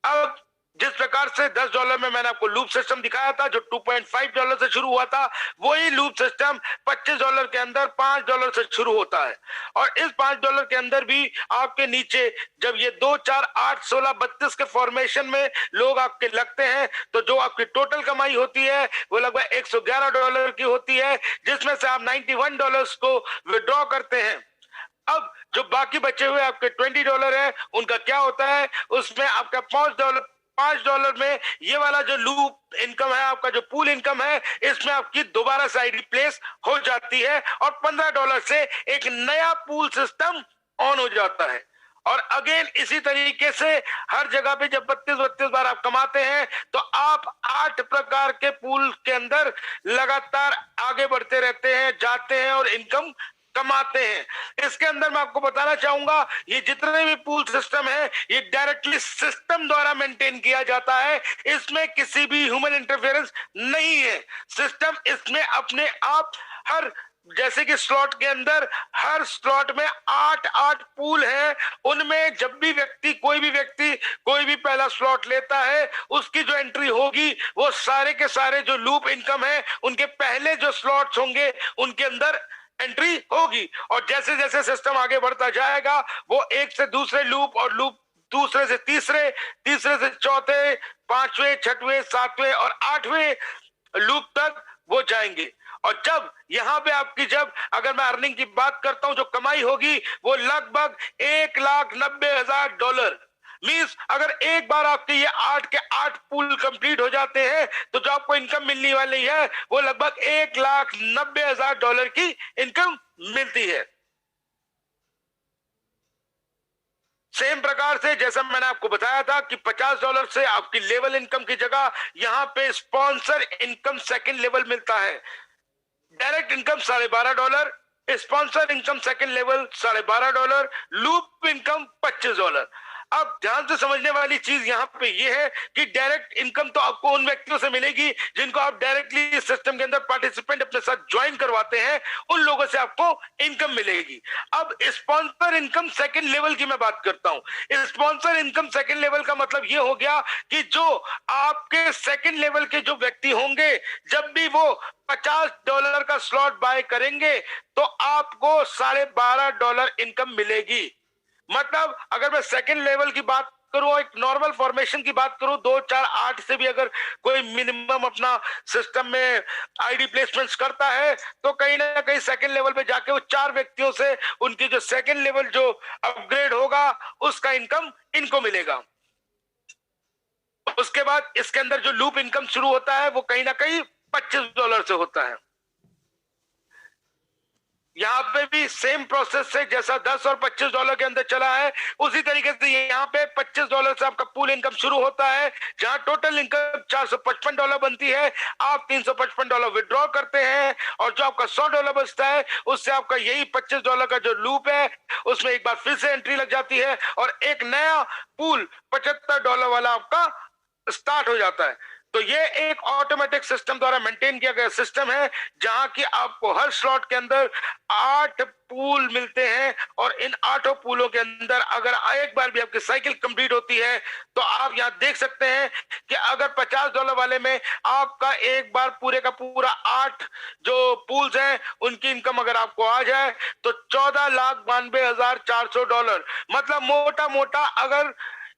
अब जिस प्रकार से $10 में मैंने आपको लूप सिस्टम दिखाया था जो $2.5 से शुरू हुआ था, वही लूप सिस्टम $25 के अंदर $5 से शुरू होता है। और इस $5 के अंदर भी आपके नीचे जब ये 2, 4, 8, 16, 32 के फॉर्मेशन में लोग आपके लगते हैं, तो जो आपकी टोटल कमाई होती है वो लगभग $111 की होती है, जिसमें से आप $91 को विड्रॉ करते हैं। अब जो बाकी बचे हुए आपके $20 है, उनका क्या होता है, उसमें आपका $5 में ये वाला जो लूप इनकम है, आपका जो पूल इनकम है, इसमें आपकी दोबारा से आईडी प्लेस हो जाती है, और $15 से एक नया पूल सिस्टम ऑन हो जाता है। और अगेन इसी तरीके से हर जगह पे जब 32 बार आप कमाते हैं, तो आप 8 प्रकार के पूल के अंदर लगातार आगे बढ़ते रहते हैं, जाते हैं और इनकम कमाते हैं। इसके अंदर मैं आपको बताना चाहूंगा, ये जितने भी पूल सिस्टम है ये डायरेक्टली सिस्टम द्वारा मेंटेन किया जाता है, इसमें किसी भी ह्यूमन इंटरफेरेंस नहीं है। सिस्टम इसमें अपने आप हर, जैसे कि स्लॉट के अंदर हर स्लॉट में 8 पूल है, उनमें जब भी व्यक्ति कोई भी पहला स्लॉट लेता है, उसकी जो एंट्री होगी वो सारे के सारे जो लूप इनकम है उनके पहले जो स्लॉट्स होंगे उनके अंदर एंट्री होगी। और जैसे जैसे सिस्टम आगे बढ़ता जाएगा, वो एक से दूसरे लूप, और लूप दूसरे से तीसरे, तीसरे से चौथे, 5वें, 6वें, 7वें और 8वें लूप तक वो जाएंगे। और जब यहाँ पे आपकी, जब अगर मैं अर्निंग की बात करता हूं, जो कमाई होगी वो लगभग $1,90,000 मींस अगर एक बार आपके ये 8 के 8 पूल कंप्लीट हो जाते हैं, तो जो आपको इनकम मिलने वाली है वो लगभग $1,90,000 की इनकम मिलती है। सेम प्रकार से जैसा मैंने आपको बताया था कि $50 से आपकी लेवल इनकम की जगह यहां पे स्पॉन्सर इनकम सेकंड लेवल मिलता है। Direct income $12.5, sponsor income second level $12.5, loop income $25। अब ध्यान से समझने वाली चीज यहाँ पे ये है कि डायरेक्ट इनकम तो आपको उन व्यक्तियों से मिलेगी जिनको आप डायरेक्टली सिस्टम के अंदर पार्टिसिपेंट अपने साथ ज्वाइन करवाते हैं, उन लोगों से आपको इनकम मिलेगी। अब स्पॉन्सर इनकम सेकंड लेवल की मैं बात करता हूं। स्पॉन्सर इनकम सेकंड लेवल का मतलब ये हो गया कि जो आपके सेकंड लेवल के जो व्यक्ति होंगे, जब भी वो $50 का स्लॉट बाय करेंगे तो आपको $12.5 इनकम मिलेगी। मतलब अगर मैं सेकंड लेवल की बात करूं, एक नॉर्मल फॉर्मेशन की बात करूं, 2, 4, 8 से भी अगर कोई मिनिमम अपना सिस्टम में आईडी प्लेसमेंट्स करता है, तो कहीं ना कहीं सेकंड लेवल पे जाके वो 4 व्यक्तियों से उनकी जो सेकंड लेवल जो अपग्रेड होगा उसका इनकम इनको मिलेगा। उसके बाद इसके अंदर जो लूप इनकम शुरू होता है वो कहीं ना कहीं $25 से होता है। यहाँ पे भी सेम प्रोसेस से जैसा $10 और $25 के अंदर चला है, उसी तरीके से यहाँ पे $25 से आपका पूल इनकम शुरू होता है, जहां टोटल इनकम $455 बनती है। आप $355 विड्रॉ करते हैं, और जो आपका $100 बचता है उससे आपका यही $25 का जो लूप है उसमें एक बार फिर से एंट्री लग जाती है, और एक नया पूल $75 वाला आपका स्टार्ट हो जाता है। तो ये एक ऑटोमेटिक सिस्टम द्वारा मेंटेन किया गया सिस्टम है, जहां की आपको हर स्लॉट के अंदर 8 पूल मिलते हैं, और इन 8 पूलों के अंदर अगर एक बार भी आपकी साइकिल कंप्लीट होती है, तो आप यहां देख सकते हैं कि अगर $50 वाले में आपका एक बार पूरे का पूरा 8 जो पूल्स हैं उनकी इनकम अगर आपको आ जाए तो $14,92,400, मतलब मोटा मोटा अगर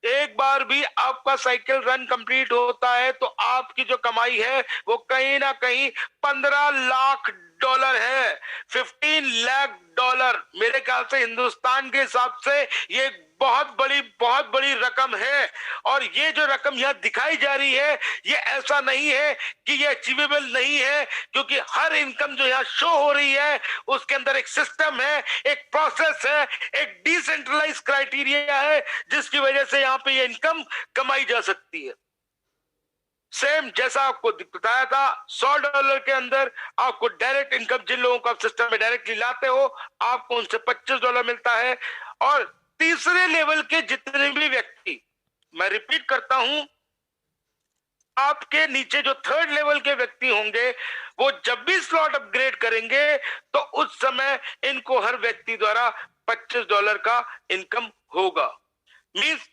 एक बार भी आपका साइकिल रन कंप्लीट होता है तो आपकी जो कमाई है वो कहीं ना कहीं $15 लाख डॉलर है। 15 लाख डॉलर मेरे ख्याल से हिंदुस्तान के हिसाब से ये बहुत बड़ी रकम है। और ये जो रकम यहाँ दिखाई जा रही है ये ऐसा नहीं है कि ये अचीवेबल नहीं है, क्योंकि हर इनकम जो यहाँ शो हो रही है उसके अंदर एक सिस्टम है, एक प्रोसेस है, एक डिसेंट्रलाइज क्राइटेरिया है जिसकी वजह से यहाँ पे ये इनकम कमाई जा सकती है। सेम जैसा आपको बताया था, $100 के अंदर आपको डायरेक्ट इनकम, जिन लोगों को आप सिस्टम में डायरेक्टली लाते हो, आपको उनसे $25 मिलता है। और तीसरे लेवल के जितने भी व्यक्ति, मैं रिपीट करता हूं, आपके नीचे जो थर्ड लेवल के व्यक्ति होंगे वो जब भी स्लॉट अपग्रेड करेंगे तो उस समय इनको हर व्यक्ति द्वारा $25 का इनकम होगा। मींस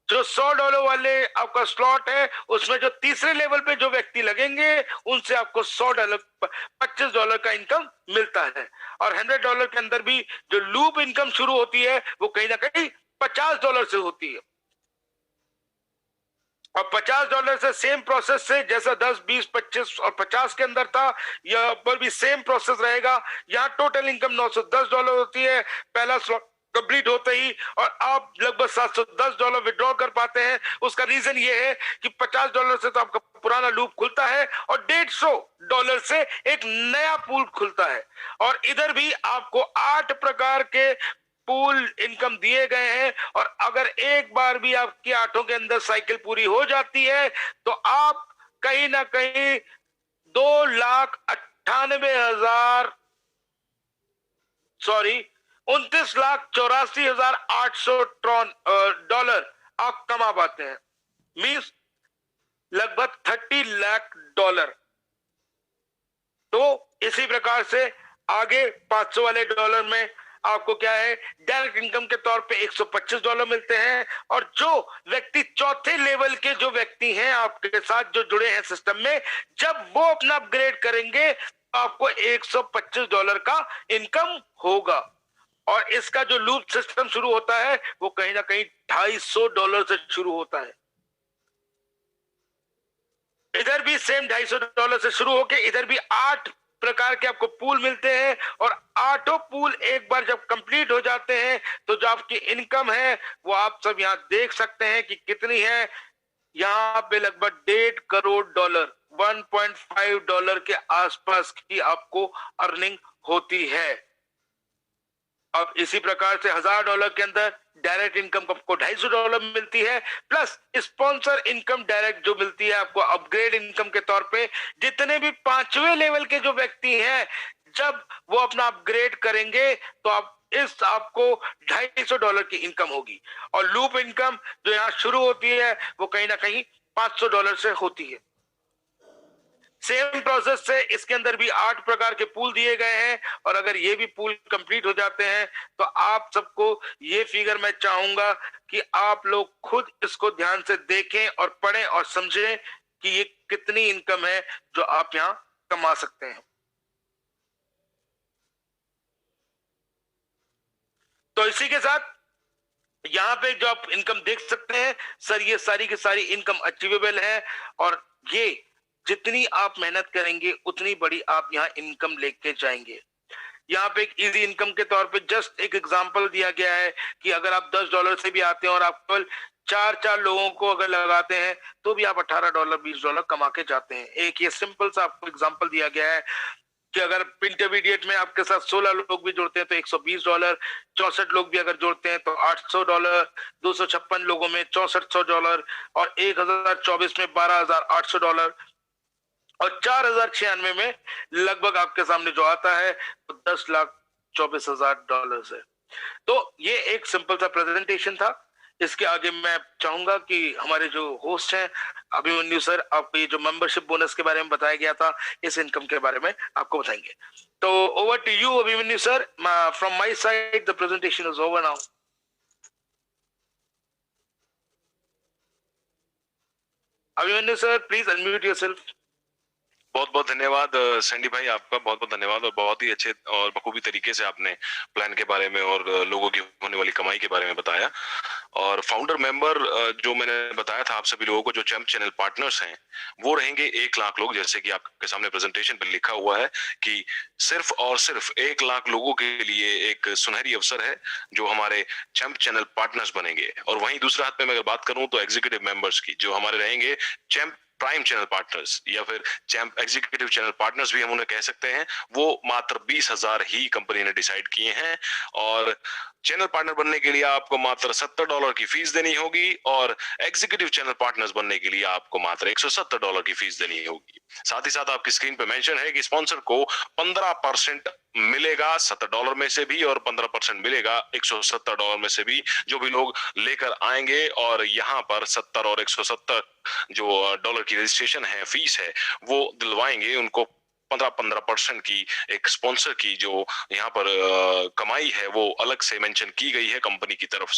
जो $100 वाले आपका स्लॉट है उसमें जो तीसरे लेवल पे जो व्यक्ति लगेंगे उनसे आपको $25 का इनकम मिलता है। और $100 के अंदर भी जो लूप इनकम शुरू होती है वो कहीं ना कहीं $50 से होती है। और $50 से सेम प्रोसेस से जैसा 10, 20, 25 और 50 के अंदर था, यहाँ पर भी सेम प्रोसेस रहेगा। यहाँ टोटल इनकम $910 होती है पहला स्लॉट कंप्लीट होते ही, और आप लगभग $710 विड्रॉ कर पाते हैं। उसका रीजन ये है कि $50 से तो आपका पुराना लूप खुलता है और $150 से एक नया पूल खुलता है। और इधर भी आपको 8 प्रकार के पूल इनकम दिए गए हैं, और अगर एक बार भी आपकी 8 के अंदर साइकिल पूरी हो जाती है तो आप कहीं ना कहीं 29,84,800 आप कमा पाते हैं। मीन्स लगभग $30 लाख। तो इसी प्रकार से आगे 500 वाले डॉलर में आपको क्या है, डायरेक्ट इनकम के तौर पे $125 मिलते हैं। और जो व्यक्ति चौथे लेवल के जो व्यक्ति हैं आपके साथ जो जुड़े हैं सिस्टम में, जब वो अपना अपग्रेड करेंगे तो आपको $125 का इनकम होगा। और इसका जो लूप सिस्टम शुरू होता है वो कहीं ना कहीं $250 से शुरू होता है। इधर भी सेम $250 से शुरू होके इधर भी 8 प्रकार के आपको पूल मिलते हैं। और 8 पूल एक बार जब कंप्लीट हो जाते हैं तो जो आपकी इनकम है वो आप सब यहां देख सकते हैं कि कितनी है। यहां पे लगभग $1.5 करोड़, $1.5 के आसपास की आपको अर्निंग होती है। अब इसी प्रकार से $1000 के अंदर डायरेक्ट इनकम आपको $250 मिलती है, प्लस स्पॉन्सर इनकम डायरेक्ट जो मिलती है आपको अपग्रेड इनकम के तौर पे। जितने भी 5वें लेवल के जो व्यक्ति हैं जब वो अपना अपग्रेड करेंगे तो आपको $250 की इनकम होगी। और लूप इनकम जो यहाँ शुरू होती है वो कहीं ना कहीं $500 से होती है। सेम प्रोसेस से इसके अंदर भी 8 प्रकार के पूल दिए गए हैं। और अगर ये भी पूल कंप्लीट हो जाते हैं तो आप सबको ये फिगर मैं चाहूंगा कि आप लोग खुद इसको ध्यान से देखें और पढ़ें और समझें कि ये कितनी इनकम है जो आप यहां कमा सकते हैं। तो इसी के साथ यहां पे जो आप इनकम देख सकते हैं सर, ये सारी की सारी इनकम अचीवेबल है। और ये जितनी आप मेहनत करेंगे उतनी बड़ी आप यहाँ इनकम लेके जाएंगे। यहाँ पे एक इजी इनकम के तौर पे जस्ट एक एग्जांपल दिया गया है कि अगर आप $10 से भी आते हैं और आप केवल 4 लोगों को अगर लगाते हैं तो भी आप $18, $20 कमा के जाते हैं। एक ये सिंपल सा आपको एग्जांपल दिया गया है कि अगर इंटरमीडिएट में आपके साथ 16 लोग भी जुड़ते हैं तो $120, 64 लोग भी अगर जुड़ते हैं तो $800, 256 लोगों में $6400, और 1024 में $12,800, और 4096 में लगभग आपके सामने जो आता है तो $10,24,000 है। तो ये एक सिंपल सा प्रेजेंटेशन था। इसके आगे मैं चाहूंगा कि हमारे जो होस्ट हैं अभिमन्यु सर, आपको ये जो मेंबरशिप बोनस के बारे में बताया गया था, इस इनकम के बारे में आपको बताएंगे। तो over to you Abhimanyu sir, from my side the presentation is over now. Abhimanyu sir, please unmute yourself. बहुत बहुत धन्यवाद सैंडी भाई, आपका बहुत बहुत धन्यवाद, और बहुत ही अच्छे और बखूबी तरीके से आपने प्लान के बारे में और लोगों की होने वाली कमाई के बारे में बताया। और फाउंडर मेंबर जो मैंने बताया था आप सभी लोगों को, जो चैंप चैनल पार्टनर्स हैं, वो रहेंगे 1 लाख लोग, जैसे कि आपके सामने प्रेजेंटेशन पर लिखा हुआ है कि सिर्फ और सिर्फ 1 लाख लोगों के लिए एक सुनहरी अवसर है जो हमारे चैंप चैनल पार्टनर्स बनेंगे। और वहीं दूसरा हाथ में मैं अगर बात करूं तो एग्जीक्यूटिव मेंबर्स की, जो हमारे रहेंगे चैंप प्राइम चैनल पार्टनर्स या फिर चैंप एग्जीक्यूटिव चैनल पार्टनर्स भी हम उन्हें कह सकते हैं, वो मात्र 20,000 ही कंपनी ने डिसाइड किए हैं। और चैनल पार्टनर बनने के लिए आपको मात्र $70 की फीस देनी होगी, और एग्जीक्यूटिव चैनल पार्टनर्स बनने के लिए आपको मात्र $170 की फीस देनी होगी। साथ ही साथ आपकी स्क्रीन पे मेंशन है कि स्पॉन्सर को 15% मिलेगा $70 में से भी, और 15% मिलेगा $170 में से भी, जो भी लोग लेकर आएंगे। और यहाँ पर 70 और 170 जो डॉलर की रजिस्ट्रेशन है, फीस है, वो दिलवाएंगे उनको। 15% की एक स्पॉन्सर की जो यहाँ पर कमाई है वो अलग से मेंशन की गई है कंपनी की तरफ से।